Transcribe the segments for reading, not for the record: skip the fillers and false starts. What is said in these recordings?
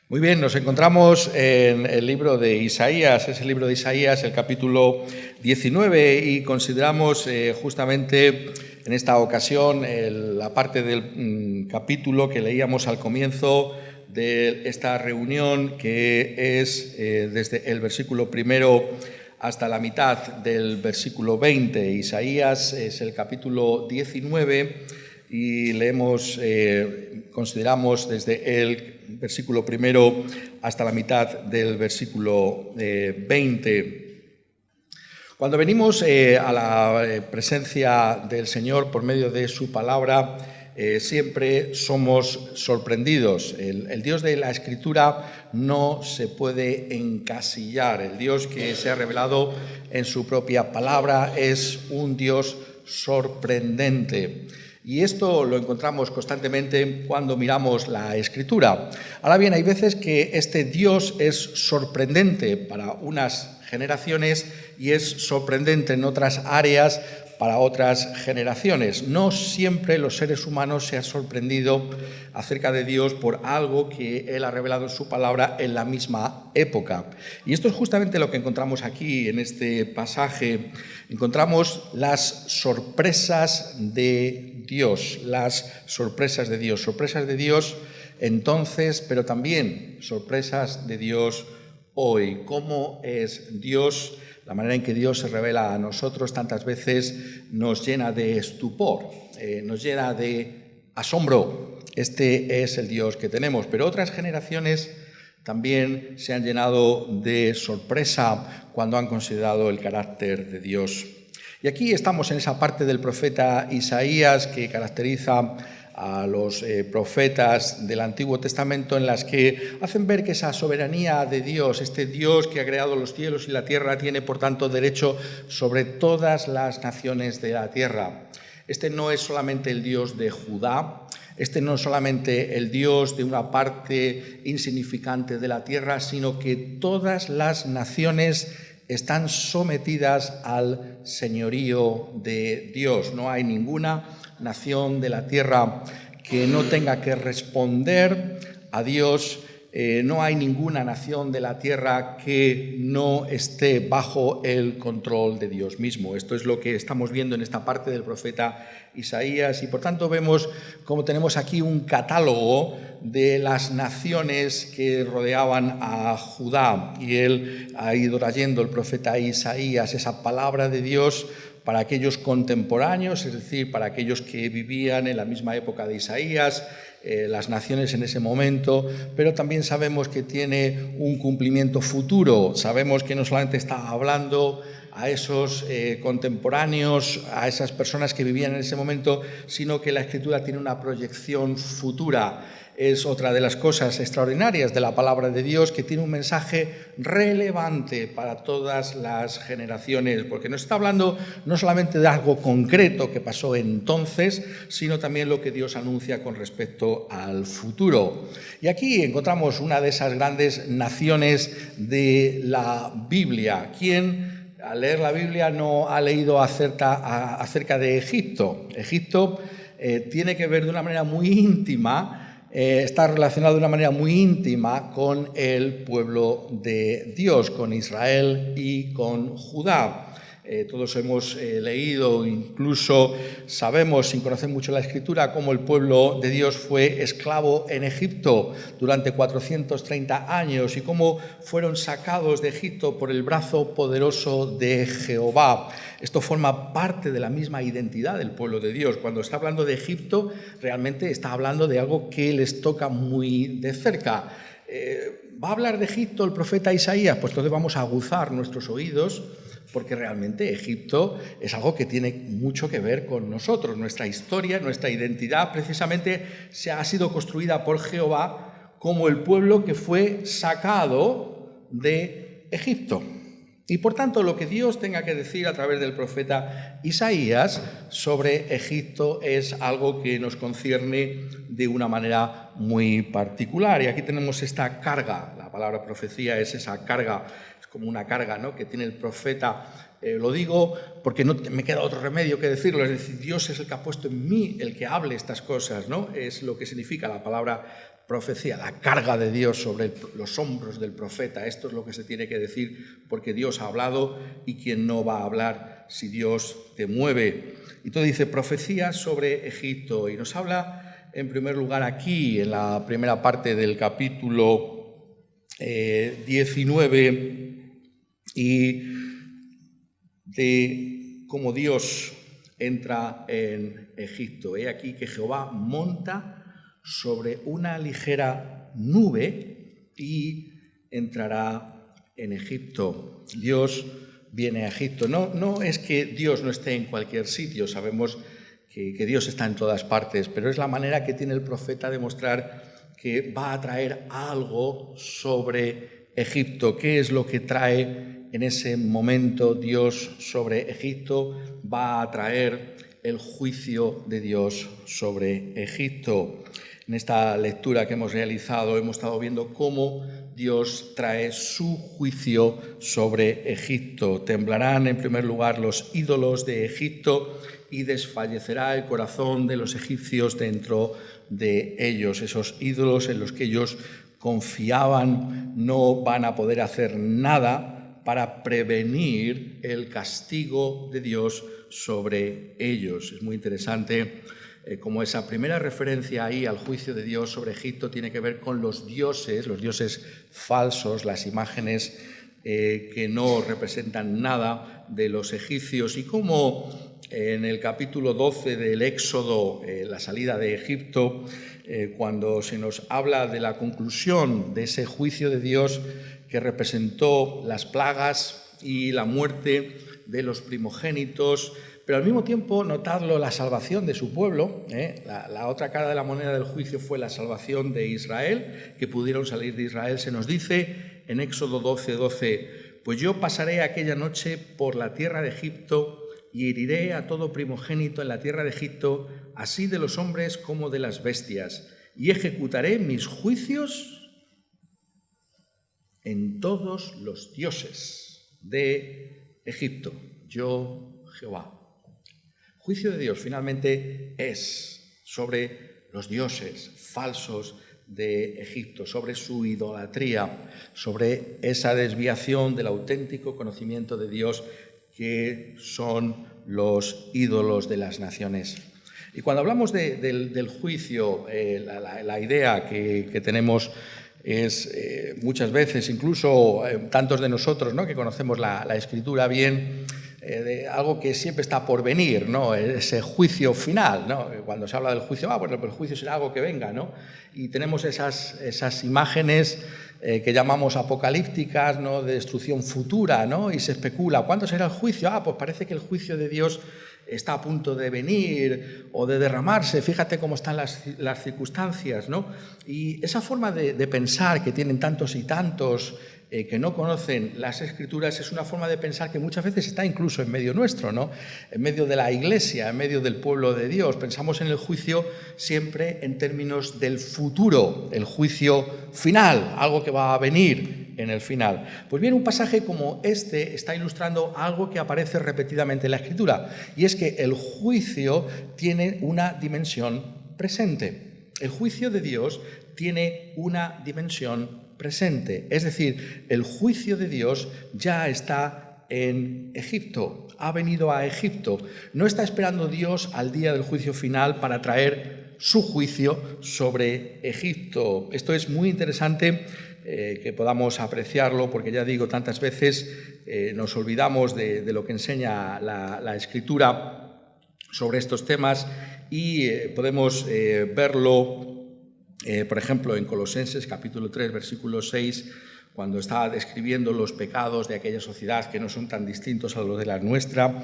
Muy bien, nos encontramos en el libro de Isaías, es el libro de Isaías, el capítulo 19, y consideramos justamente en esta ocasión la parte del capítulo que leíamos al comienzo de esta reunión, que es desde el versículo primero hasta la mitad del versículo 20. Isaías es el capítulo 19 y leemos, consideramos desde el versículo primero hasta la mitad del versículo 20. Cuando venimos a la presencia del Señor por medio de su palabra, siempre somos sorprendidos. El Dios de la Escritura no se puede encasillar. El Dios que se ha revelado en su propia palabra es un Dios sorprendente. Y esto lo encontramos constantemente cuando miramos la Escritura. Ahora bien, hay veces que este Dios es sorprendente para unas generaciones y es sorprendente en otras áreas para otras generaciones. No siempre los seres humanos se han sorprendido acerca de Dios por algo que Él ha revelado en su palabra en la misma época. Y esto es justamente lo que encontramos aquí en este pasaje. Encontramos las sorpresas de Dios, sorpresas de Dios entonces, pero también sorpresas de Dios hoy. ¿Cómo es Dios? La manera en que Dios se revela a nosotros tantas veces nos llena de estupor, nos llena de asombro. Este es el Dios que tenemos, pero otras generaciones también se han llenado de sorpresa cuando han considerado el carácter de Dios. Y aquí estamos en esa parte del profeta Isaías que caracteriza a los profetas del Antiguo Testamento, en las que hacen ver que esa soberanía de Dios, este Dios que ha creado los cielos y la tierra, tiene por tanto derecho sobre todas las naciones de la tierra. Este no es solamente el Dios de Judá, este no es solamente el Dios de una parte insignificante de la tierra, sino que todas las naciones están sometidas al señorío de Dios. No hay ninguna nación de la tierra que no tenga que responder a Dios. No hay ninguna nación de la tierra que no esté bajo el control de Dios mismo. Esto es lo que estamos viendo en esta parte del profeta Isaías, y por tanto vemos cómo tenemos aquí un catálogo de las naciones que rodeaban a Judá, y él ha ido trayendo, el profeta Isaías, esa palabra de Dios para aquellos contemporáneos, es decir, para aquellos que vivían en la misma época de Isaías, las naciones en ese momento, pero también sabemos que tiene un cumplimiento futuro. Sabemos que no solamente está hablando a esos contemporáneos, a esas personas que vivían en ese momento, sino que la Escritura tiene una proyección futura. Es otra de las cosas extraordinarias de la palabra de Dios, que tiene un mensaje relevante para todas las generaciones, porque nos está hablando no solamente de algo concreto que pasó entonces, sino también lo que Dios anuncia con respecto al futuro. Y aquí encontramos una de esas grandes naciones de la Biblia. ¿Quién al leer la Biblia no ha leído acerca de Egipto? Egipto tiene que ver de una manera muy íntima, está relacionado de una manera muy íntima con el pueblo de Dios, con Israel y con Judá. Todos hemos leído, incluso sabemos, sin conocer mucho la Escritura, cómo el pueblo de Dios fue esclavo en Egipto durante 430 años y cómo fueron sacados de Egipto por el brazo poderoso de Jehová. Esto forma parte de la misma identidad del pueblo de Dios. Cuando está hablando de Egipto, realmente está hablando de algo que les toca muy de cerca. ¿Va a hablar de Egipto el profeta Isaías? Pues entonces vamos a aguzar nuestros oídos, porque realmente Egipto es algo que tiene mucho que ver con nosotros. Nuestra historia, nuestra identidad, precisamente ha sido construida por Jehová como el pueblo que fue sacado de Egipto. Y por tanto, lo que Dios tenga que decir a través del profeta Isaías sobre Egipto es algo que nos concierne de una manera muy particular. Y aquí tenemos esta carga. La palabra profecía es esa carga, es como una carga, ¿no?, que tiene el profeta. Lo digo porque no me queda otro remedio que decirlo. Es decir, Dios es el que ha puesto en mí el que hable estas cosas, ¿no? Es lo que significa la palabra profecía, la carga de Dios sobre los hombros del profeta. Esto es lo que se tiene que decir porque Dios ha hablado y quien no va a hablar si Dios te mueve. Y todo dice profecía sobre Egipto y nos habla en primer lugar aquí en la primera parte del capítulo 19 y de cómo Dios entra en Egipto. He aquí que Jehová monta sobre una ligera nube y entrará en Egipto. Dios viene a Egipto. No es que Dios no esté en cualquier sitio, sabemos que Dios está en todas partes, pero es la manera que tiene el profeta de mostrar que va a traer algo sobre Egipto. ¿Qué es lo que trae en ese momento Dios sobre Egipto? Va a traer el juicio de Dios sobre Egipto. En esta lectura que hemos realizado hemos estado viendo cómo Dios trae su juicio sobre Egipto. Temblarán en primer lugar los ídolos de Egipto y desfallecerá el corazón de los egipcios dentro de ellos. Esos ídolos en los que ellos confiaban no van a poder hacer nada para prevenir el castigo de Dios sobre ellos. Es muy interesante como esa primera referencia ahí al juicio de Dios sobre Egipto tiene que ver con los dioses falsos, las imágenes que no representan nada de los egipcios, y cómo en el capítulo 12 del Éxodo, la salida de Egipto, cuando se nos habla de la conclusión de ese juicio de Dios que representó las plagas y la muerte de los primogénitos, pero al mismo tiempo, notadlo, la salvación de su pueblo. La otra cara de la moneda del juicio fue la salvación de Israel, que pudieron salir de Israel. Se nos dice en Éxodo 12:12, pues yo pasaré aquella noche por la tierra de Egipto y heriré a todo primogénito en la tierra de Egipto, así de los hombres como de las bestias, y ejecutaré mis juicios en todos los dioses de Egipto. Yo, Jehová. Juicio de Dios finalmente es sobre los dioses falsos de Egipto, sobre su idolatría, sobre esa desviación del auténtico conocimiento de Dios que son los ídolos de las naciones. Y cuando hablamos del juicio, la idea que tenemos es muchas veces, incluso tantos de nosotros, ¿no?, que conocemos la Escritura bien, de algo que siempre está por venir, ¿no?, ese juicio final, ¿no? Cuando se habla del juicio, bueno, pero el juicio será algo que venga, ¿no? Y tenemos esas imágenes que llamamos apocalípticas, ¿no?, de destrucción futura, ¿no? Y se especula, ¿cuándo será el juicio? Pues parece que el juicio de Dios está a punto de venir o de derramarse, fíjate cómo están las circunstancias, ¿no? Y esa forma de pensar que tienen tantos y tantos que no conocen las Escrituras es una forma de pensar que muchas veces está incluso en medio nuestro, ¿no? En medio de la Iglesia, en medio del pueblo de Dios. Pensamos en el juicio siempre en términos del futuro, el juicio final, algo que va a venir en el final. Pues bien, un pasaje como este está ilustrando algo que aparece repetidamente en la Escritura, y es que el juicio tiene una dimensión presente. El juicio de Dios tiene una dimensión presente, es decir, el juicio de Dios ya está en Egipto, ha venido a Egipto. No está esperando Dios al día del juicio final para traer su juicio sobre Egipto. Esto es muy interesante que podamos apreciarlo, porque ya digo, tantas veces nos olvidamos de lo que enseña la Escritura sobre estos temas y podemos verlo por ejemplo, en Colosenses capítulo 3, versículo 6, cuando está describiendo los pecados de aquella sociedad que no son tan distintos a los de la nuestra,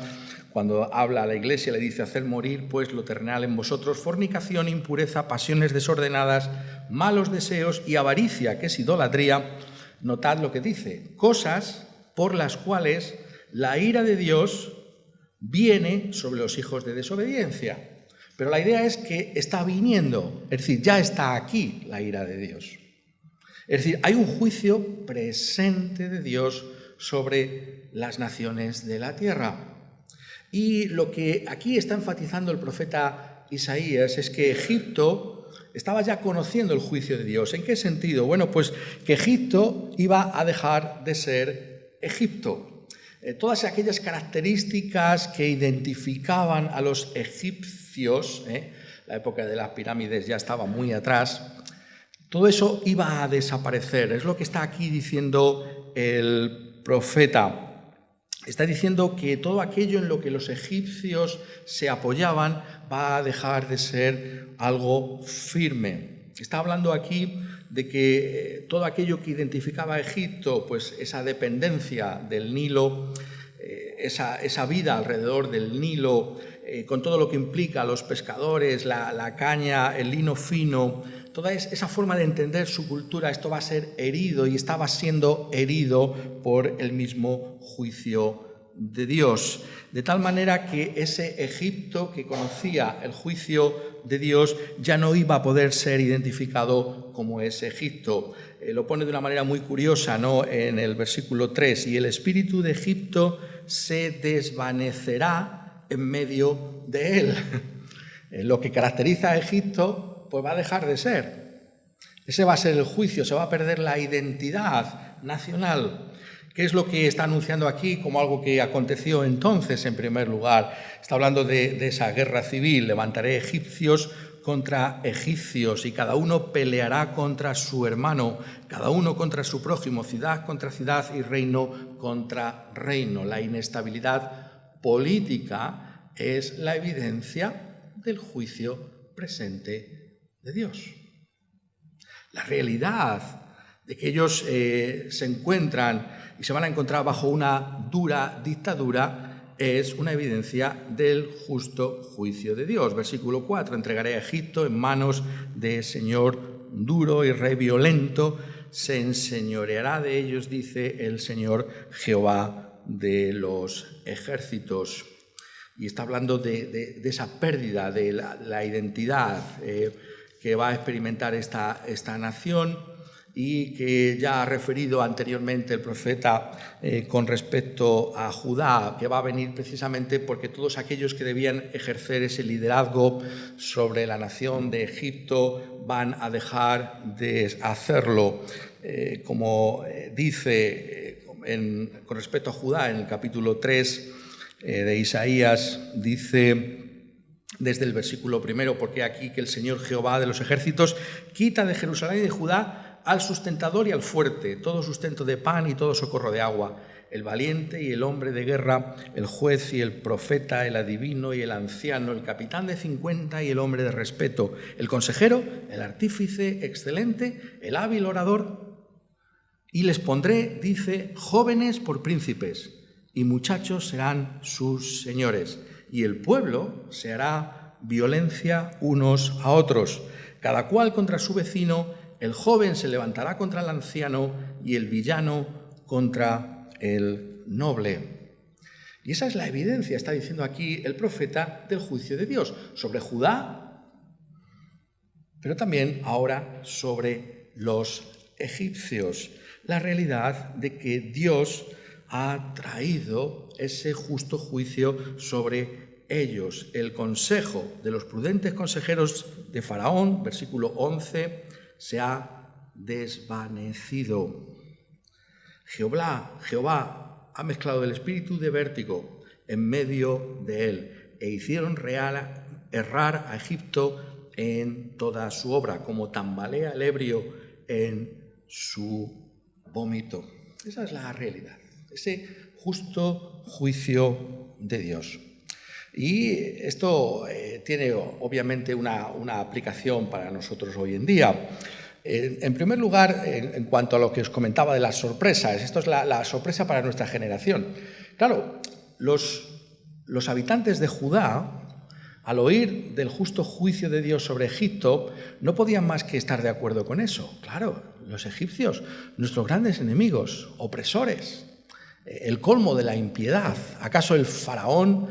cuando habla a la Iglesia le dice: hacer morir pues lo terrenal en vosotros, fornicación, impureza, pasiones desordenadas, malos deseos y avaricia, que es idolatría. Notad lo que dice: cosas por las cuales la ira de Dios viene sobre los hijos de desobediencia. Pero la idea es que está viniendo, es decir, ya está aquí la ira de Dios. Es decir, hay un juicio presente de Dios sobre las naciones de la tierra. Y lo que aquí está enfatizando el profeta Isaías es que Egipto estaba ya conociendo el juicio de Dios. ¿En qué sentido? Bueno, pues que Egipto iba a dejar de ser Egipto. Todas aquellas características que identificaban a los egipcios, la época de las pirámides ya estaba muy atrás, todo eso iba a desaparecer. Es lo que está aquí diciendo el profeta. Está diciendo que todo aquello en lo que los egipcios se apoyaban va a dejar de ser algo firme. Está hablando aquí de que todo aquello que identificaba a Egipto, pues esa dependencia del Nilo, esa vida alrededor del Nilo, con todo lo que implica los pescadores, la caña, el lino fino, toda esa forma de entender su cultura, esto va a ser herido y estaba siendo herido por el mismo juicio de Dios. De tal manera que ese Egipto que conocía el juicio de Dios ya no iba a poder ser identificado como ese Egipto. Lo pone de una manera muy curiosa, ¿no? En el versículo 3, y el espíritu de Egipto se desvanecerá en medio de él. Lo que caracteriza a Egipto pues va a dejar de ser. Ese va a ser el juicio, se va a perder la identidad nacional. ¿Qué es lo que está anunciando aquí como algo que aconteció entonces en primer lugar? Está hablando de esa guerra civil. Levantaré egipcios contra egipcios y cada uno peleará contra su hermano, cada uno contra su prójimo, ciudad contra ciudad y reino contra reino. La inestabilidad política es la evidencia del juicio presente de Dios. La realidad de que ellos se encuentran y se van a encontrar bajo una dura dictadura es una evidencia del justo juicio de Dios. Versículo 4, entregaré a Egipto en manos de señor duro y rey violento, se enseñoreará de ellos, dice el Señor Jehová de los ejércitos. Y está hablando de esa pérdida de la identidad que va a experimentar esta nación, y que ya ha referido anteriormente el profeta con respecto a Judá, que va a venir precisamente porque todos aquellos que debían ejercer ese liderazgo sobre la nación de Egipto van a dejar de hacerlo. Como dice con respecto a Judá en el capítulo 3 de Isaías, dice desde el versículo 1, porque aquí que el Señor Jehová de los ejércitos quita de Jerusalén y de Judá al sustentador y al fuerte, todo sustento de pan y todo socorro de agua, el valiente y el hombre de guerra, el juez y el profeta, el adivino y el anciano, el capitán de 50 y el hombre de respeto, el consejero, el artífice excelente, el hábil orador. Y les pondré, dice, jóvenes por príncipes, y muchachos serán sus señores, y el pueblo se hará violencia unos a otros, cada cual contra su vecino. El joven se levantará contra el anciano y el villano contra el noble. Y esa es la evidencia, está diciendo aquí el profeta, del juicio de Dios sobre Judá, pero también ahora sobre los egipcios. La realidad de que Dios ha traído ese justo juicio sobre ellos. El consejo de los prudentes consejeros de Faraón, versículo 11, se ha desvanecido. Jehová ha mezclado el espíritu de vértigo en medio de él e hicieron errar a Egipto en toda su obra, como tambalea el ebrio en su vómito. Esa es la realidad, ese justo juicio de Dios. Y esto tiene obviamente una aplicación para nosotros hoy en día. En primer lugar, en cuanto a lo que os comentaba de las sorpresas, esto es la sorpresa para nuestra generación. Claro, los habitantes de Judá, al oír del justo juicio de Dios sobre Egipto, no podían más que estar de acuerdo con eso. Claro, los egipcios, nuestros grandes enemigos, opresores, el colmo de la impiedad. ¿Acaso el faraón,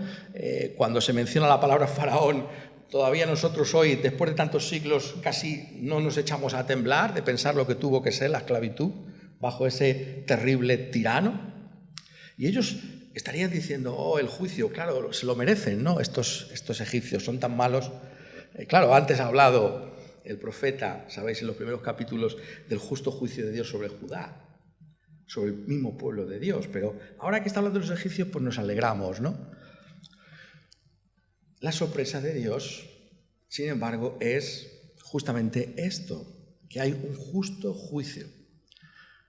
cuando se menciona la palabra faraón, todavía nosotros hoy, después de tantos siglos, casi no nos echamos a temblar de pensar lo que tuvo que ser la esclavitud bajo ese terrible tirano? Y ellos estarían diciendo, el juicio, claro, se lo merecen, ¿no? Estos egipcios son tan malos. Claro, antes ha hablado el profeta, sabéis, en los primeros capítulos, del justo juicio de Dios sobre Judá, sobre el mismo pueblo de Dios, pero ahora que está hablando de los egipcios, pues nos alegramos, ¿no? La sorpresa de Dios, sin embargo, es justamente esto, que hay un justo juicio.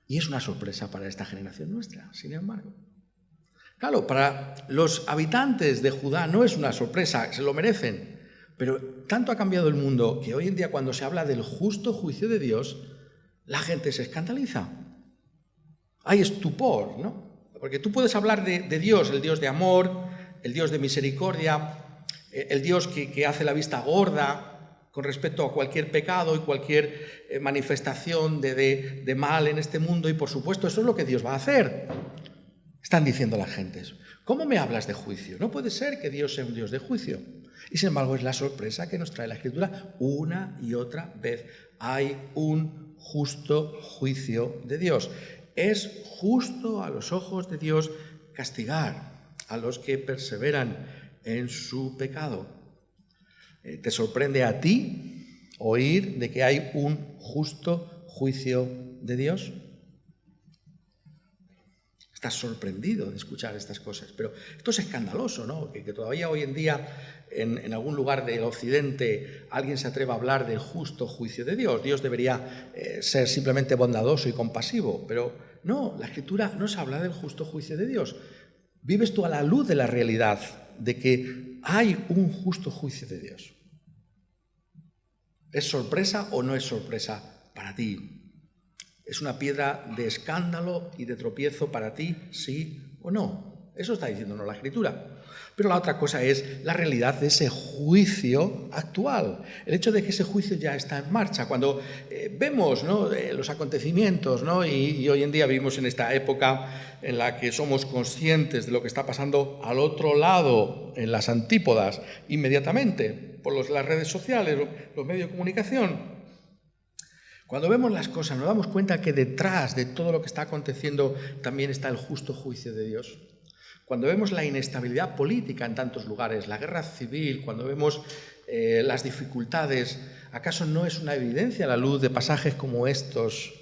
Y es una sorpresa para esta generación nuestra, sin embargo. Claro, para los habitantes de Judá no es una sorpresa, se lo merecen, pero tanto ha cambiado el mundo que hoy en día cuando se habla del justo juicio de Dios, la gente se escandaliza. Hay estupor, ¿no? Porque tú puedes hablar de Dios, el Dios de amor, el Dios de misericordia, el Dios que hace la vista gorda con respecto a cualquier pecado y cualquier manifestación de mal en este mundo, y por supuesto eso es lo que Dios va a hacer. Están diciendo las gentes, ¿cómo me hablas de juicio? No puede ser que Dios sea un Dios de juicio. Y sin embargo es la sorpresa que nos trae la Escritura una y otra vez. Hay un justo juicio de Dios. Es justo a los ojos de Dios castigar a los que perseveran en su pecado. ¿Te sorprende a ti oír de que hay un justo juicio de Dios? Estás sorprendido de escuchar estas cosas, pero esto es escandaloso, ¿no? Que todavía hoy en día en algún lugar del occidente alguien se atreva a hablar del justo juicio de Dios. Dios debería ser simplemente bondadoso y compasivo, pero no, la Escritura nos habla del justo juicio de Dios. Vives tú a la luz de la realidad de que hay un justo juicio de Dios. ¿Es sorpresa o no es sorpresa para ti? ¿Es una piedra de escándalo y de tropiezo para ti, sí o no? Eso está diciéndonos la Escritura. Pero la otra cosa es la realidad de ese juicio actual. El hecho de que ese juicio ya está en marcha. Cuando vemos, ¿no?, los acontecimientos, ¿no?, y hoy en día vivimos en esta época en la que somos conscientes de lo que está pasando al otro lado, en las antípodas, inmediatamente, por las redes sociales, los medios de comunicación. Cuando vemos las cosas nos damos cuenta que detrás de todo lo que está aconteciendo también está el justo juicio de Dios. Cuando vemos la inestabilidad política en tantos lugares, la guerra civil, cuando vemos las dificultades, ¿acaso no es una evidencia a la luz de pasajes como estos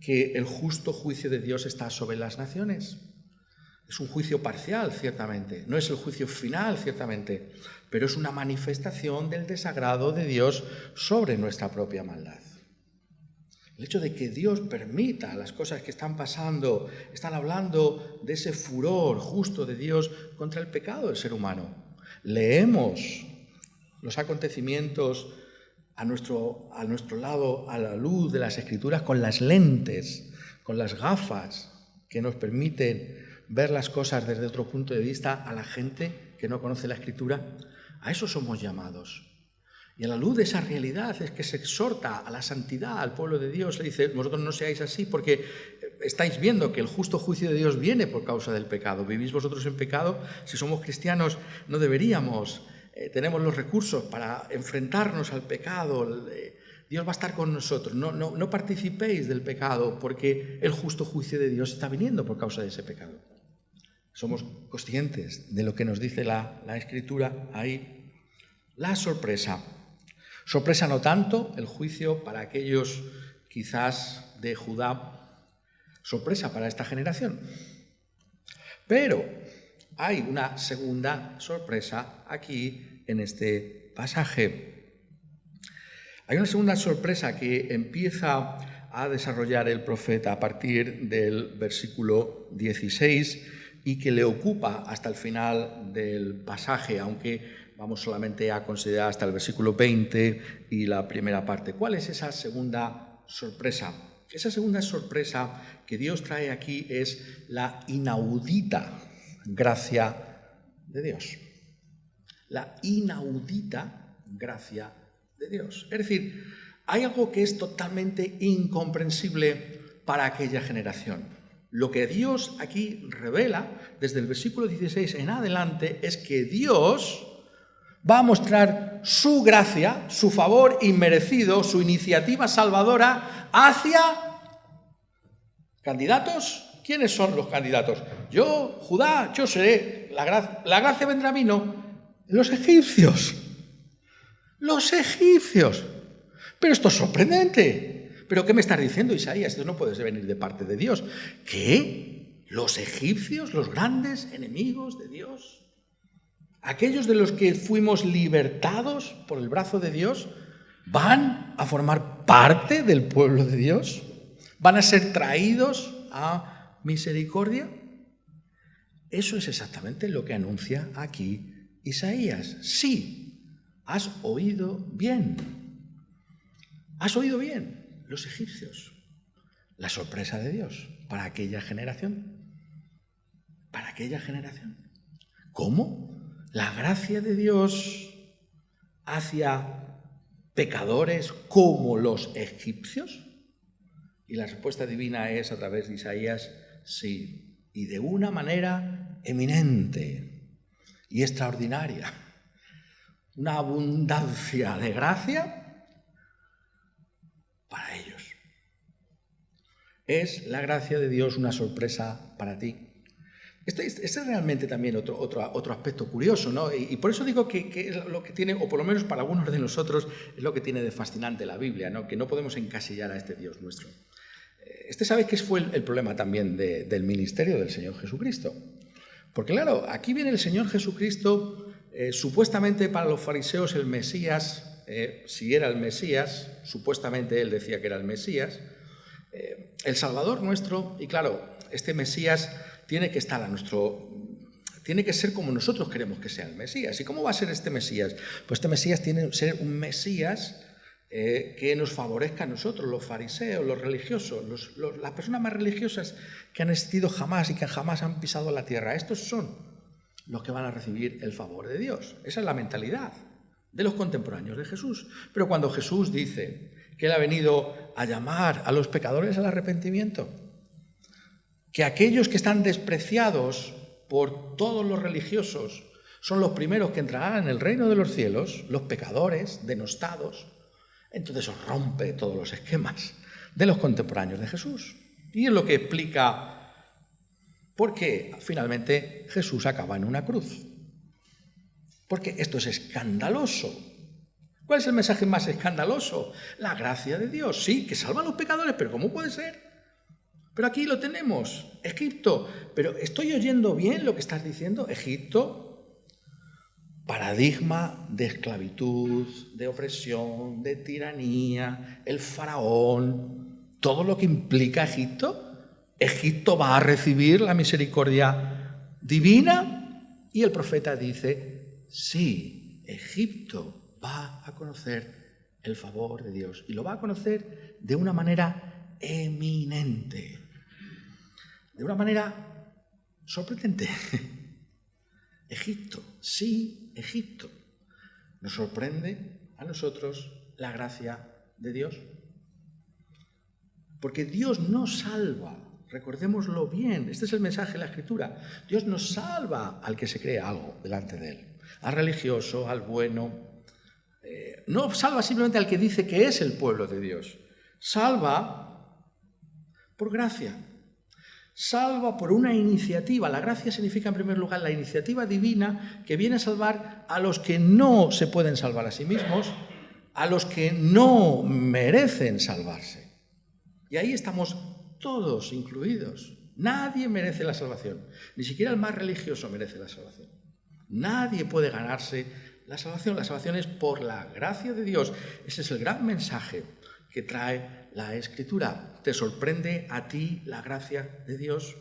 que el justo juicio de Dios está sobre las naciones? Es un juicio parcial, ciertamente, no es el juicio final, ciertamente, pero es una manifestación del desagrado de Dios sobre nuestra propia maldad. El hecho de que Dios permita las cosas que están pasando, están hablando de ese furor justo de Dios contra el pecado del ser humano. Leemos los acontecimientos a nuestro lado, a la luz de las Escrituras, con las lentes, con las gafas que nos permiten ver las cosas desde otro punto de vista a la gente que no conoce la Escritura. A eso somos llamados. Y a la luz de esa realidad es que se exhorta a la santidad al pueblo de Dios. Le dice, vosotros no seáis así porque estáis viendo que el justo juicio de Dios viene por causa del pecado. ¿Vivís vosotros en pecado? Si somos cristianos no deberíamos. Tenemos los recursos para enfrentarnos al pecado. Dios va a estar con nosotros. No participéis del pecado porque el justo juicio de Dios está viniendo por causa de ese pecado. Somos conscientes de lo que nos dice la Escritura ahí. La sorpresa. Sorpresa no tanto el juicio para aquellos quizás de Judá, sorpresa para esta generación. Pero hay una segunda sorpresa aquí en este pasaje. Hay una segunda sorpresa que empieza a desarrollar el profeta a partir del versículo 16 y que le ocupa hasta el final del pasaje, aunque vamos solamente a considerar hasta el versículo 20 y la primera parte. ¿Cuál es esa segunda sorpresa? Esa segunda sorpresa que Dios trae aquí es la inaudita gracia de Dios. La inaudita gracia de Dios. Es decir, hay algo que es totalmente incomprensible para aquella generación. Lo que Dios aquí revela desde el versículo 16 en adelante es que Dios va a mostrar su gracia, su favor inmerecido, su iniciativa salvadora hacia candidatos. ¿Quiénes son los candidatos? Yo, Judá, yo seré. La gracia vendrá a mí, no. Los egipcios. Los egipcios. Pero esto es sorprendente. ¿Pero qué me estás diciendo, Isaías? Esto no puede venir de parte de Dios. ¿Qué? ¿Los egipcios, los grandes enemigos de Dios? ¿Aquellos de los que fuimos libertados por el brazo de Dios van a formar parte del pueblo de Dios? ¿Van a ser traídos a misericordia? Eso es exactamente lo que anuncia aquí Isaías. Sí, has oído bien. Has oído bien, los egipcios. La sorpresa de Dios para aquella generación. Para aquella generación. ¿Cómo? La gracia de Dios hacia pecadores como los egipcios. Y la respuesta divina es a través de Isaías, sí, y de una manera eminente y extraordinaria. Una abundancia de gracia para ellos. ¿Es la gracia de Dios una sorpresa para ti? Este es realmente también otro aspecto curioso, ¿no? Y por eso digo que es lo que tiene, o por lo menos para algunos de nosotros, es lo que tiene de fascinante la Biblia, ¿no? Que no podemos encasillar a este Dios nuestro. ¿Sabéis qué fue el problema también del ministerio del Señor Jesucristo? Porque claro, aquí viene el Señor Jesucristo, supuestamente para los fariseos el Mesías, si era el Mesías, supuestamente él decía que era el Mesías, el Salvador nuestro, y claro, este Mesías tiene que estar tiene que ser como nosotros queremos que sea el Mesías. ¿Y cómo va a ser este Mesías? Pues este Mesías tiene que ser un Mesías que nos favorezca a nosotros, los fariseos, los religiosos, las personas más religiosas que han existido jamás y que jamás han pisado la tierra. Estos son los que van a recibir el favor de Dios. Esa es la mentalidad de los contemporáneos de Jesús. Pero cuando Jesús dice que Él ha venido a llamar a los pecadores al arrepentimiento, que aquellos que están despreciados por todos los religiosos son los primeros que entrarán en el reino de los cielos, los pecadores, denostados, entonces os rompe todos los esquemas de los contemporáneos de Jesús. Y es lo que explica por qué finalmente Jesús acaba en una cruz. Porque esto es escandaloso. ¿Cuál es el mensaje más escandaloso? La gracia de Dios, sí, que salva a los pecadores, pero ¿cómo puede ser? Pero aquí lo tenemos, Egipto. Pero ¿estoy oyendo bien lo que estás diciendo? Egipto, paradigma de esclavitud, de opresión, de tiranía, el faraón, todo lo que implica Egipto. Egipto va a recibir la misericordia divina y el profeta dice, sí, Egipto va a conocer el favor de Dios y lo va a conocer de una manera eminente, de una manera sorprendente. Egipto, sí, Egipto. ¿Nos sorprende a nosotros la gracia de Dios? Porque Dios no salva, recordémoslo bien, este es el mensaje de la Escritura, Dios no salva al que se cree algo delante de Él, al religioso, al bueno, no salva simplemente al que dice que es el pueblo de Dios, salva por gracia. Salva por una iniciativa. La gracia significa, en primer lugar, la iniciativa divina que viene a salvar a los que no se pueden salvar a sí mismos, a los que no merecen salvarse. Y ahí estamos todos incluidos. Nadie merece la salvación. Ni siquiera el más religioso merece la salvación. Nadie puede ganarse la salvación. La salvación es por la gracia de Dios. Ese es el gran mensaje que trae la Escritura. ¿Te sorprende a ti la gracia de Dios?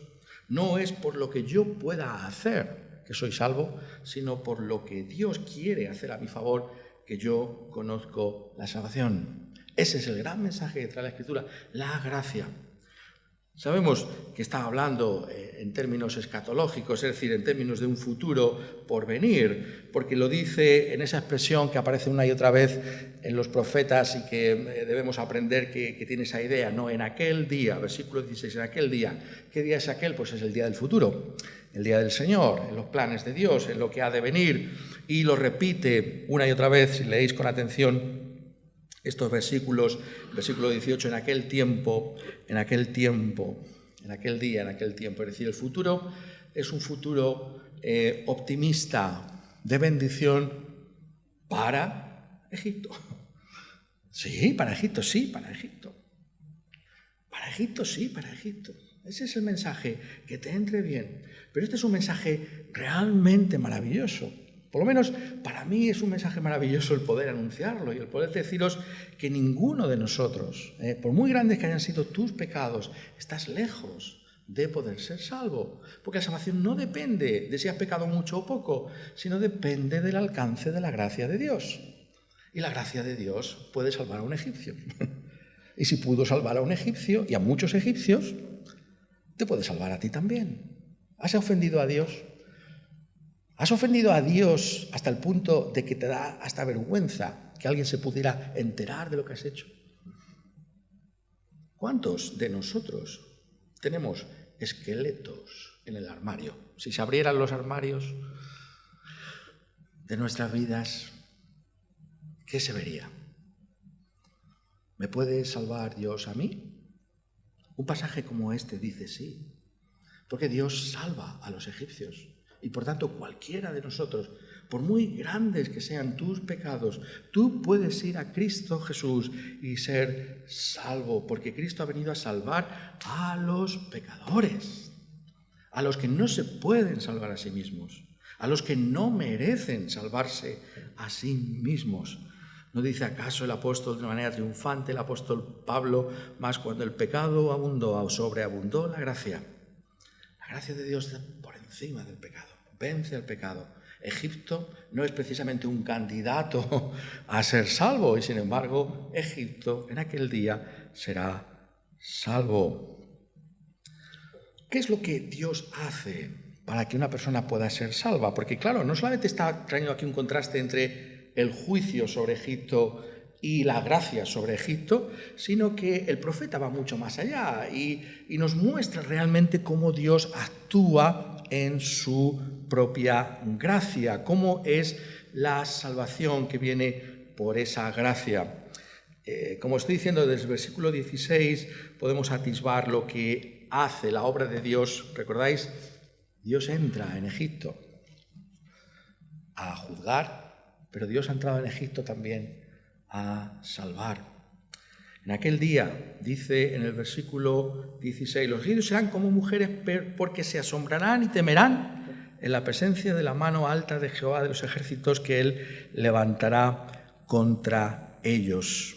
No es por lo que yo pueda hacer que soy salvo, sino por lo que Dios quiere hacer a mi favor, que yo conozco la salvación. Ese es el gran mensaje que trae la Escritura, la gracia. Sabemos que está hablando en términos escatológicos, es decir, en términos de un futuro por venir, porque lo dice en esa expresión que aparece una y otra vez en los profetas y que debemos aprender que tiene esa idea, ¿no? En aquel día, versículo 16, en aquel día. ¿Qué día es aquel? Pues es el día del futuro, el día del Señor, en los planes de Dios, en lo que ha de venir. Y lo repite una y otra vez, si leéis con atención estos versículos, versículo 18, en aquel tiempo, en aquel día, en aquel tiempo. Es decir, el futuro es un futuro optimista, de bendición para Egipto. Sí, para Egipto, sí, para Egipto. Para Egipto, sí, para Egipto. Ese es el mensaje, que te entre bien. Pero este es un mensaje realmente maravilloso. Por lo menos para mí es un mensaje maravilloso el poder anunciarlo y el poder deciros que ninguno de nosotros, por muy grandes que hayan sido tus pecados, estás lejos de poder ser salvo. Porque la salvación no depende de si has pecado mucho o poco, sino depende del alcance de la gracia de Dios. Y la gracia de Dios puede salvar a un egipcio. Y si pudo salvar a un egipcio y a muchos egipcios, te puede salvar a ti también. ¿Has ofendido a Dios? ¿Has ofendido a Dios hasta el punto de que te da hasta vergüenza que alguien se pudiera enterar de lo que has hecho? ¿Cuántos de nosotros tenemos esqueletos en el armario? Si se abrieran los armarios de nuestras vidas, ¿qué se vería? ¿Me puede salvar Dios a mí? Un pasaje como este dice sí, porque Dios salva a los egipcios. Y por tanto, cualquiera de nosotros, por muy grandes que sean tus pecados, tú puedes ir a Cristo Jesús y ser salvo, porque Cristo ha venido a salvar a los pecadores, a los que no se pueden salvar a sí mismos, a los que no merecen salvarse a sí mismos. ¿No dice acaso el apóstol de manera triunfante, el apóstol Pablo, más cuando el pecado abundó o sobreabundó la gracia? La gracia de Dios está por encima del pecado, vence al pecado. Egipto no es precisamente un candidato a ser salvo y sin embargo Egipto en aquel día será salvo. ¿Qué es lo que Dios hace para que una persona pueda ser salva? Porque claro, no solamente está trayendo aquí un contraste entre el juicio sobre Egipto y la gracia sobre Egipto, sino que el profeta va mucho más allá y nos muestra realmente cómo Dios actúa en su propia gracia, cómo es la salvación que viene por esa gracia. Como estoy diciendo, desde el versículo 16 podemos atisbar lo que hace la obra de Dios. ¿Recordáis? Dios entra en Egipto a juzgar, pero Dios ha entrado en Egipto también a salvar. En aquel día, dice en el versículo 16, los egipcios serán como mujeres porque se asombrarán y temerán en la presencia de la mano alta de Jehová de los ejércitos que él levantará contra ellos.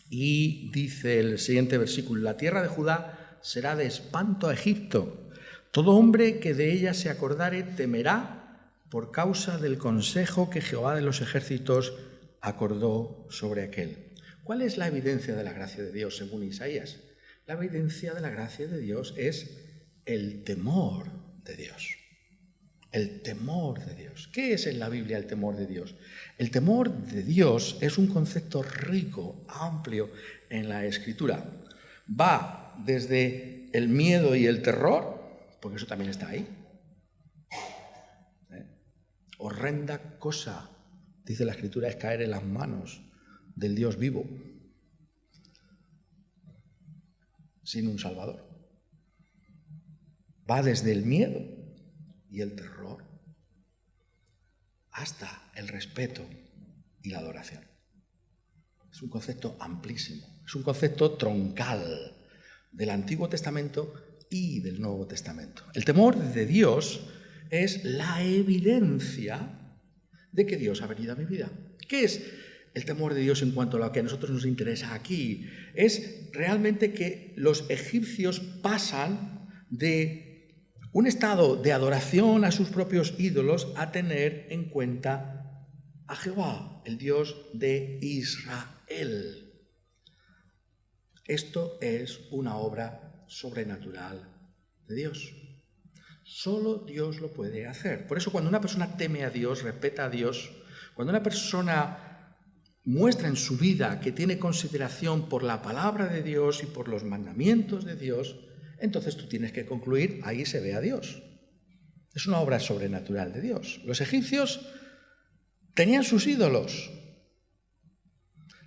Y dice el siguiente versículo, la tierra de Judá será de espanto a Egipto. Todo hombre que de ella se acordare temerá por causa del consejo que Jehová de los ejércitos acordó sobre aquel. ¿Cuál es la evidencia de la gracia de Dios según Isaías? La evidencia de la gracia de Dios es el temor de Dios. El temor de Dios. ¿Qué es en la Biblia el temor de Dios? El temor de Dios es un concepto rico, amplio en la Escritura. Va desde el miedo y el terror, porque eso también está ahí. Horrenda cosa, dice la Escritura, es caer en las manos del Dios vivo sin un Salvador. Va desde el miedo y el terror hasta el respeto y la adoración. Es un concepto amplísimo, es un concepto troncal del Antiguo Testamento y del Nuevo Testamento. El temor de Dios es la evidencia de que Dios ha venido a mi vida. ¿Qué es el temor de Dios en cuanto a lo que a nosotros nos interesa aquí? Es realmente que los egipcios pasan de un estado de adoración a sus propios ídolos a tener en cuenta a Jehová, el Dios de Israel. Esto es una obra sobrenatural de Dios. Solo Dios lo puede hacer. Por eso cuando una persona teme a Dios, respeta a Dios, cuando una persona muestra en su vida que tiene consideración por la palabra de Dios y por los mandamientos de Dios, entonces tú tienes que concluir, ahí se ve a Dios. Es una obra sobrenatural de Dios. Los egipcios tenían sus ídolos.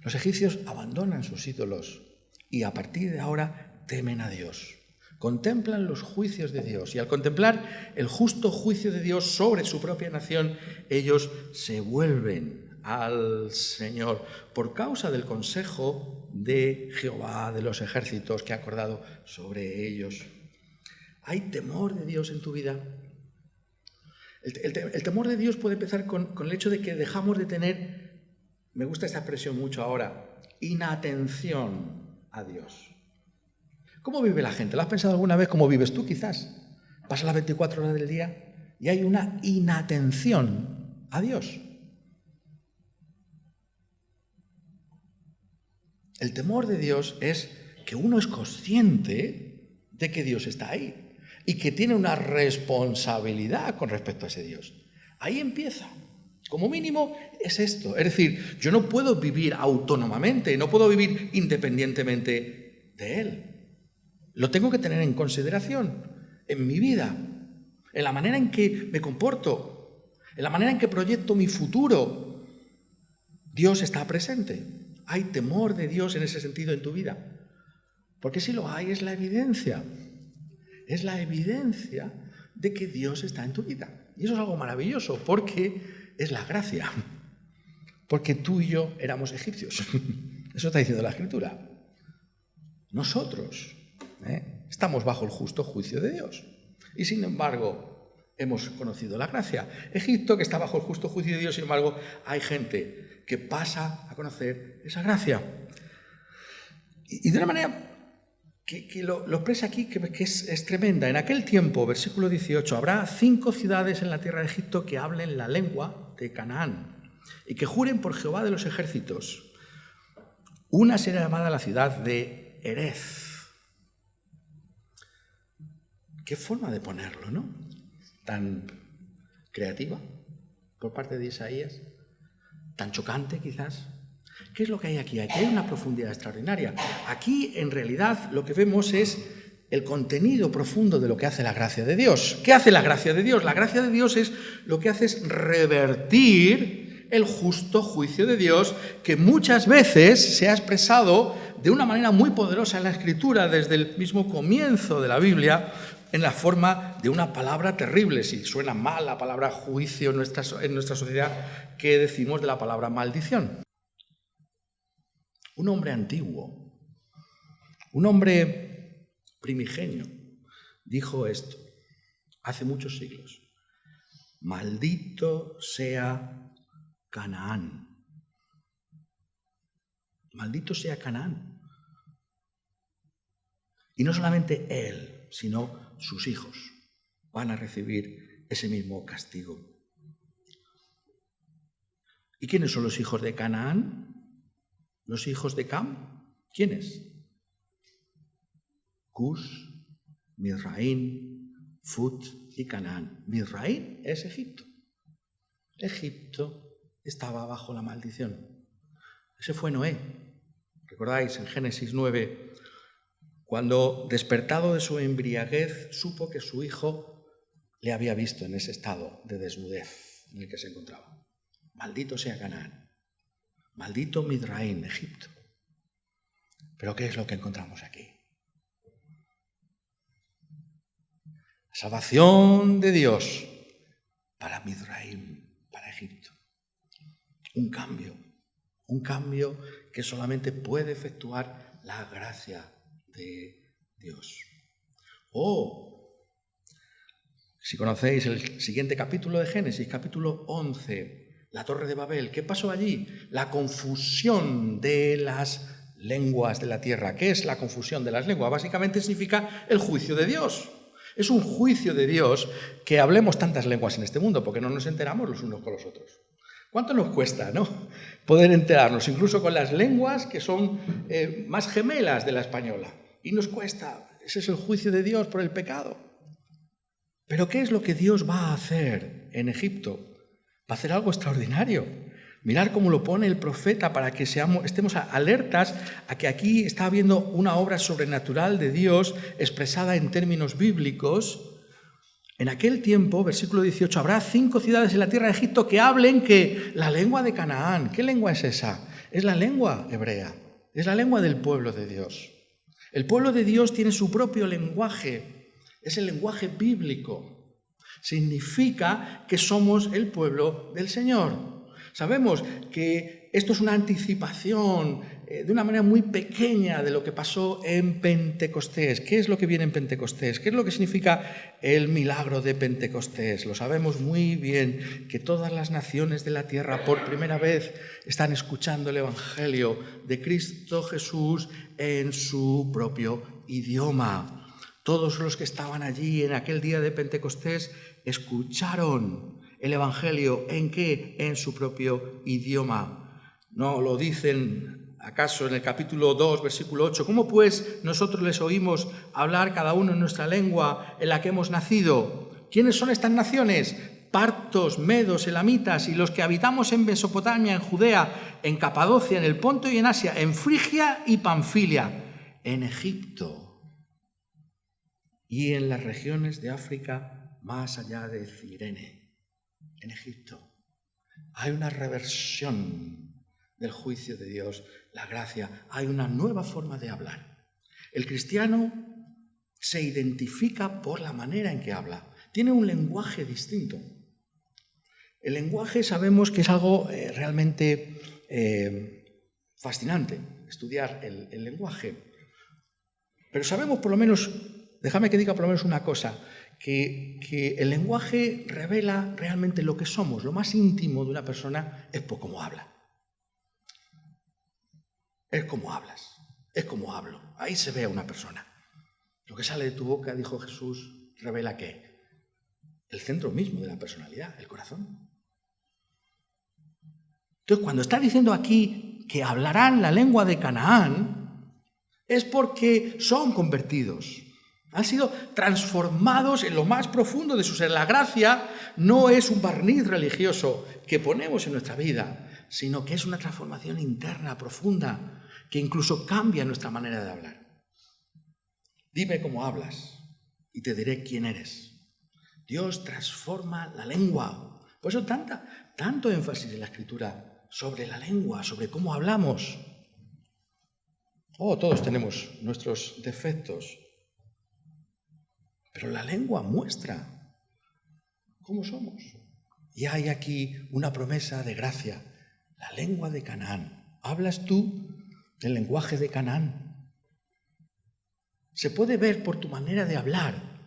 Los egipcios abandonan sus ídolos y a partir de ahora temen a Dios. Contemplan los juicios de Dios y al contemplar el justo juicio de Dios sobre su propia nación, ellos se vuelven al Señor por causa del consejo de Jehová de los ejércitos que ha acordado sobre ellos. ¿Hay temor de Dios en tu vida? El temor de Dios puede empezar con el hecho de que dejamos de tener, me gusta esta expresión mucho ahora, inatención a Dios. ¿Cómo vive la gente? ¿Lo has pensado alguna vez? ¿Cómo vives tú quizás? Pasas las 24 horas del día y hay una inatención a Dios. El temor de Dios es que uno es consciente de que Dios está ahí y que tiene una responsabilidad con respecto a ese Dios. Ahí empieza. Como mínimo es esto. Es decir, yo no puedo vivir autónomamente, no puedo vivir independientemente de Él. Lo tengo que tener en consideración en mi vida, en la manera en que me comporto, en la manera en que proyecto mi futuro. Dios está presente. ¿Hay temor de Dios en ese sentido en tu vida? Porque si lo hay, es la evidencia. Es la evidencia de que Dios está en tu vida. Y eso es algo maravilloso, porque es la gracia. Porque tú y yo éramos egipcios. Eso está diciendo la Escritura. Nosotros estamos bajo el justo juicio de Dios. Y sin embargo, hemos conocido la gracia. Egipto, que está bajo el justo juicio de Dios, sin embargo, hay gente que pasa a conocer esa gracia. Y de una manera que lo expresa aquí, que es tremenda. En aquel tiempo, versículo 18, habrá 5 ciudades en la tierra de Egipto que hablen la lengua de Canaán y que juren por Jehová de los ejércitos. Una será llamada la ciudad de Erez. Qué forma de ponerlo, ¿no? Tan creativa por parte de Isaías, tan chocante quizás. ¿Qué es lo que hay aquí? Aquí hay una profundidad extraordinaria. Aquí, en realidad, lo que vemos es el contenido profundo de lo que hace la gracia de Dios. ¿Qué hace la gracia de Dios? La gracia de Dios es lo que hace es revertir el justo juicio de Dios, que muchas veces se ha expresado de una manera muy poderosa en la Escritura, desde el mismo comienzo de la Biblia, en la forma de una palabra terrible. Si suena mal la palabra juicio en nuestra sociedad, ¿qué decimos de la palabra maldición? Un hombre antiguo, un hombre primigenio, dijo esto hace muchos siglos: maldito sea Canaán. Maldito sea Canaán. Y no solamente él, sino sus hijos van a recibir ese mismo castigo. ¿Y quiénes son los hijos de Canaán? ¿Los hijos de Cam? ¿Quiénes? Cus, Mizraín, Fut y Canaán. Mizraín es Egipto. Egipto estaba bajo la maldición. Ese fue Noé. ¿Recordáis en Génesis 9? Cuando, despertado de su embriaguez, supo que su hijo le había visto en ese estado de desnudez en el que se encontraba. Maldito sea Canaán. Maldito Mizraín, Egipto. ¿Pero qué es lo que encontramos aquí? La salvación de Dios para Mizraín, para Egipto. Un cambio que solamente puede efectuar la gracia de Dios. Si conocéis el siguiente capítulo de Génesis, capítulo 11, la Torre de Babel, ¿qué pasó allí? La confusión de las lenguas de la tierra. ¿Qué es la confusión de las lenguas? Básicamente significa el juicio de Dios. Es un juicio de Dios que hablemos tantas lenguas en este mundo, porque no nos enteramos los unos con los otros. ¿Cuánto nos cuesta, no? Poder enterarnos, incluso con las lenguas que son más gemelas de la española. Y nos cuesta. Ese es el juicio de Dios por el pecado. Pero ¿qué es lo que Dios va a hacer en Egipto? Va a hacer algo extraordinario. Mirar cómo lo pone el profeta para que estemos alertas a que aquí está habiendo una obra sobrenatural de Dios expresada en términos bíblicos. En aquel tiempo, versículo 18, habrá 5 ciudades en la tierra de Egipto que hablen que la lengua de Canaán. ¿Qué lengua es esa? Es la lengua hebrea, es la lengua del pueblo de Dios. El pueblo de Dios tiene su propio lenguaje, es el lenguaje bíblico. Significa que somos el pueblo del Señor. Sabemos que esto es una anticipación de una manera muy pequeña de lo que pasó en Pentecostés. ¿Qué es lo que viene en Pentecostés? ¿Qué es lo que significa el milagro de Pentecostés? Lo sabemos muy bien, que todas las naciones de la tierra por primera vez están escuchando el Evangelio de Cristo Jesús en su propio idioma. Todos los que estaban allí en aquel día de Pentecostés escucharon el Evangelio. ¿En qué? En su propio idioma. No lo dicen acaso en el capítulo 2, versículo 8. ¿Cómo pues nosotros les oímos hablar cada uno en nuestra lengua en la que hemos nacido? ¿Quiénes son estas naciones? Partos, medos, elamitas y los que habitamos en Mesopotamia, en Judea, en Capadocia, en el Ponto y en Asia, en Frigia y Panfilia, en Egipto y en las regiones de África más allá de Cirene. En Egipto hay una reversión del juicio de Dios, la gracia, hay una nueva forma de hablar. El cristiano se identifica por la manera en que habla, tiene un lenguaje distinto. El lenguaje sabemos que es algo realmente fascinante, estudiar el lenguaje. Pero sabemos por lo menos, déjame que diga por lo menos una cosa, que el lenguaje revela realmente lo que somos. Lo más íntimo de una persona es por cómo habla. Es cómo hablas, es cómo hablo. Ahí se ve a una persona. Lo que sale de tu boca, dijo Jesús, revela ¿qué? El centro mismo de la personalidad, el corazón. Entonces, cuando está diciendo aquí que hablarán la lengua de Canaán, es porque son convertidos. Han sido transformados en lo más profundo de su ser. La gracia no es un barniz religioso que ponemos en nuestra vida, sino que es una transformación interna, profunda, que incluso cambia nuestra manera de hablar. Dime cómo hablas y te diré quién eres. Dios transforma la lengua. Por eso tanto énfasis en la Escritura sobre la lengua, sobre cómo hablamos. Todos tenemos nuestros defectos. Pero la lengua muestra cómo somos. Y hay aquí una promesa de gracia. La lengua de Canaán. ¿Hablas tú el lenguaje de Canaán? Se puede ver por tu manera de hablar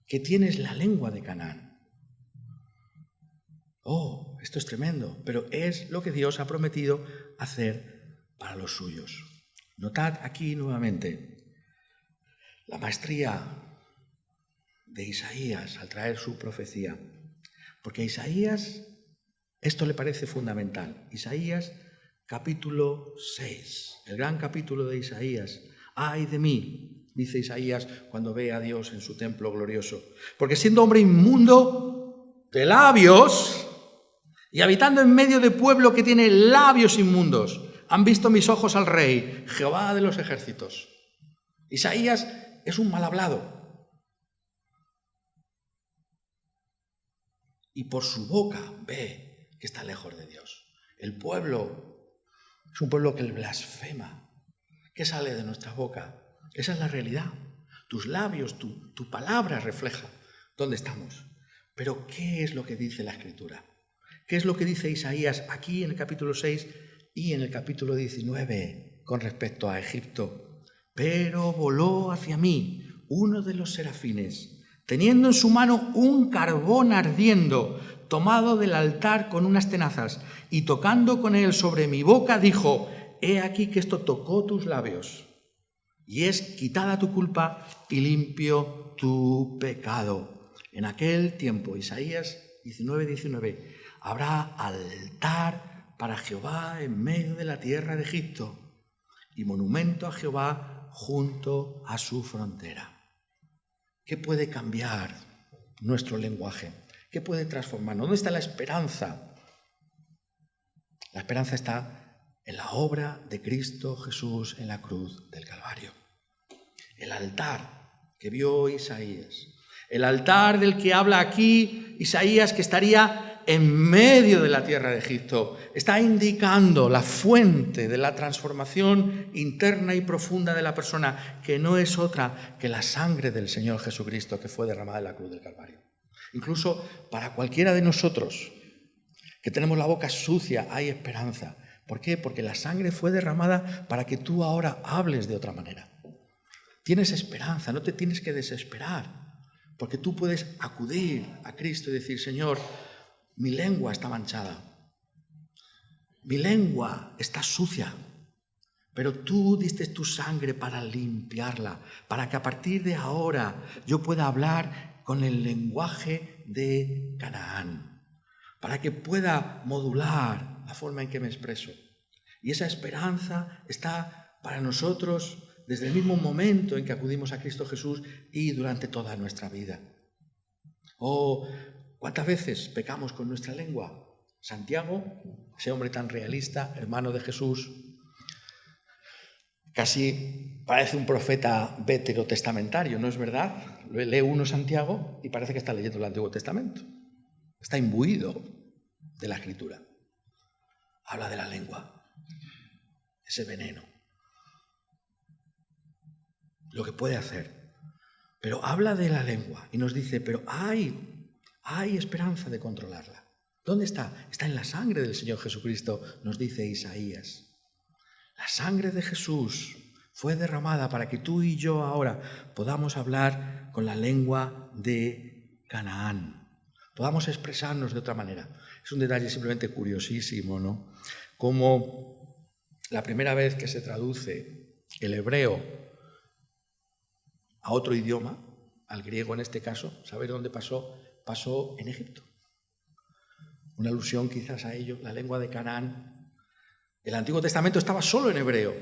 que tienes la lengua de Canaán. Esto es tremendo, pero es lo que Dios ha prometido hacer para los suyos. Notad aquí nuevamente la maestría de Isaías al traer su profecía, porque a Isaías esto le parece fundamental. Isaías capítulo 6, el gran capítulo de Isaías. ¡Ay de mí!, dice Isaías cuando ve a Dios en su templo glorioso, porque siendo hombre inmundo de labios y habitando en medio de pueblo que tiene labios inmundos, han visto mis ojos al Rey, Jehová de los ejércitos. Isaías es un mal hablado. Y por su boca ve que está lejos de Dios. El pueblo es un pueblo que le blasfema. ¿Qué sale de nuestra boca? Esa es la realidad. Tus labios, tu palabra refleja dónde estamos. Pero ¿qué es lo que dice la Escritura? ¿Qué es lo que dice Isaías aquí en el capítulo 6 y en el capítulo 19 con respecto a Egipto? Pero voló hacia mí uno de los serafines, teniendo en su mano un carbón ardiendo, tomado del altar con unas tenazas, y tocando con él sobre mi boca, dijo: he aquí que esto tocó tus labios, y es quitada tu culpa y limpio tu pecado. En aquel tiempo, Isaías 19:19, habrá altar para Jehová en medio de la tierra de Egipto, y monumento a Jehová junto a su frontera. ¿Qué puede cambiar nuestro lenguaje? ¿Qué puede transformarnos? ¿Dónde está la esperanza? La esperanza está en la obra de Cristo Jesús en la cruz del Calvario. El altar que vio Isaías, el altar del que habla aquí Isaías, que estaría en medio de la tierra de Egipto, está indicando la fuente de la transformación interna y profunda de la persona, que no es otra que la sangre del Señor Jesucristo que fue derramada en la cruz del Calvario. Incluso para cualquiera de nosotros que tenemos la boca sucia, hay esperanza. ¿Por qué? Porque la sangre fue derramada para que tú ahora hables de otra manera. Tienes esperanza, no te tienes que desesperar, porque tú puedes acudir a Cristo y decir: Señor, mi lengua está manchada, mi lengua está sucia, pero tú diste tu sangre para limpiarla, para que a partir de ahora yo pueda hablar con el lenguaje de Canaán, para que pueda modular la forma en que me expreso. Y esa esperanza está para nosotros desde el mismo momento en que acudimos a Cristo Jesús y durante toda nuestra vida. Oh, ¿cuántas veces pecamos con nuestra lengua? Santiago, ese hombre tan realista, hermano de Jesús, casi parece un profeta veterotestamentario, ¿no es verdad? Lee uno Santiago y parece que está leyendo el Antiguo Testamento. Está imbuido de la Escritura. Habla de la lengua, ese veneno, lo que puede hacer. Pero habla de la lengua y nos dice: pero hay esperanza de controlarla. ¿Dónde está? Está en la sangre del Señor Jesucristo, nos dice Isaías. La sangre de Jesús fue derramada para que tú y yo ahora podamos hablar con la lengua de Canaán, podamos expresarnos de otra manera. Es un detalle simplemente curiosísimo, ¿no? Como la primera vez que se traduce el hebreo a otro idioma, al griego en este caso, ¿sabéis dónde pasó? Pasó en Egipto. Una alusión quizás a ello, la lengua de Canaán. El Antiguo Testamento estaba solo en hebreo.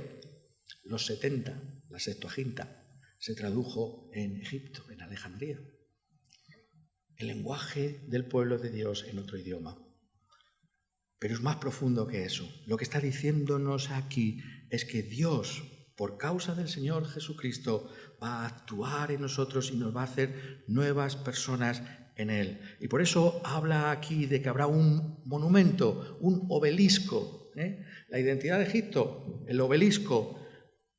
Los 70, la Septuaginta, se tradujo en Egipto, en Alejandría. El lenguaje del pueblo de Dios en otro idioma. Pero es más profundo que eso. Lo que está diciéndonos aquí es que Dios, por causa del Señor Jesucristo, va a actuar en nosotros y nos va a hacer nuevas personas en Él. Y por eso habla aquí de que habrá un monumento, un obelisco. La identidad de Egipto, el obelisco.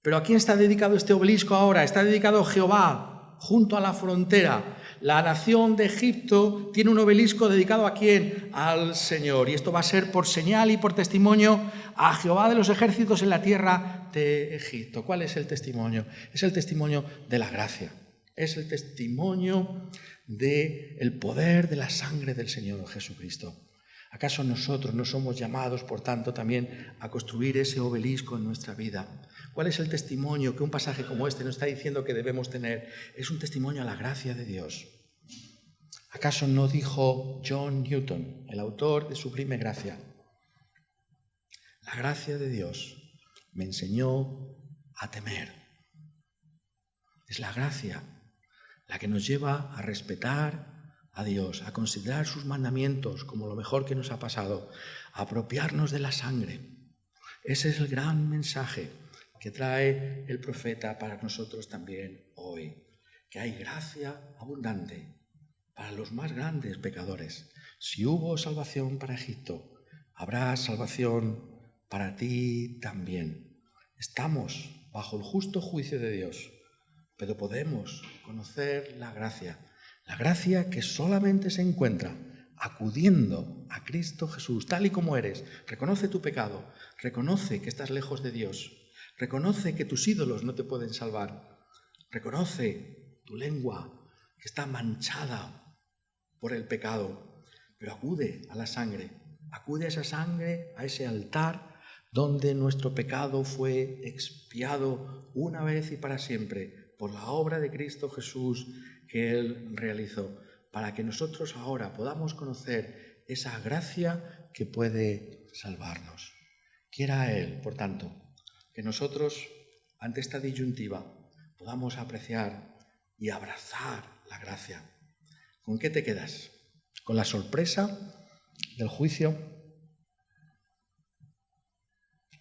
¿Pero a quién está dedicado este obelisco ahora? Está dedicado a Jehová, junto a la frontera. La nación de Egipto tiene un obelisco dedicado ¿a quién? Al Señor. Y esto va a ser por señal y por testimonio a Jehová de los ejércitos en la tierra de Egipto. ¿Cuál es el testimonio? Es el testimonio de la gracia. Es el testimonio del poder de la sangre del Señor Jesucristo. ¿Acaso nosotros no somos llamados, por tanto, también a construir ese obelisco en nuestra vida? ¿Cuál es el testimonio que un pasaje como este nos está diciendo que debemos tener? Es un testimonio a la gracia de Dios. ¿Acaso no dijo John Newton, el autor de Sublime Gracia? La gracia de Dios me enseñó a temer. Es la gracia la que nos lleva a respetar a Dios, a considerar sus mandamientos como lo mejor que nos ha pasado, a apropiarnos de la sangre. Ese es el gran mensaje que trae el profeta para nosotros también hoy, que hay gracia abundante para los más grandes pecadores. Si hubo salvación para Egipto, habrá salvación para ti también. Estamos bajo el justo juicio de Dios, pero podemos conocer la gracia que solamente se encuentra acudiendo a Cristo Jesús, tal y como eres. Reconoce tu pecado, reconoce que estás lejos de Dios, reconoce que tus ídolos no te pueden salvar, reconoce tu lengua que está manchada por el pecado, pero acude a la sangre, acude a esa sangre, a ese altar donde nuestro pecado fue expiado una vez y para siempre por la obra de Cristo Jesús que Él realizó, para que nosotros ahora podamos conocer esa gracia que puede salvarnos. Quiera Él, por tanto, que nosotros, ante esta disyuntiva, podamos apreciar y abrazar la gracia. ¿Con qué te quedas? ¿Con la sorpresa del juicio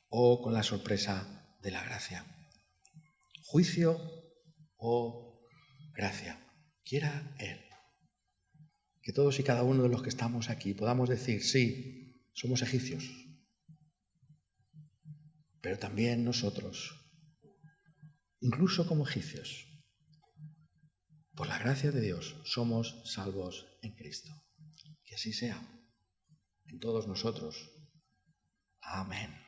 o con la sorpresa de la gracia? ¿Juicio o gracia? Quiera Él que todos y cada uno de los que estamos aquí podamos decir: sí, somos egipcios, pero también nosotros, incluso como egipcios, por la gracia de Dios, somos salvos en Cristo. Que así sea. en todos nosotros. Amén.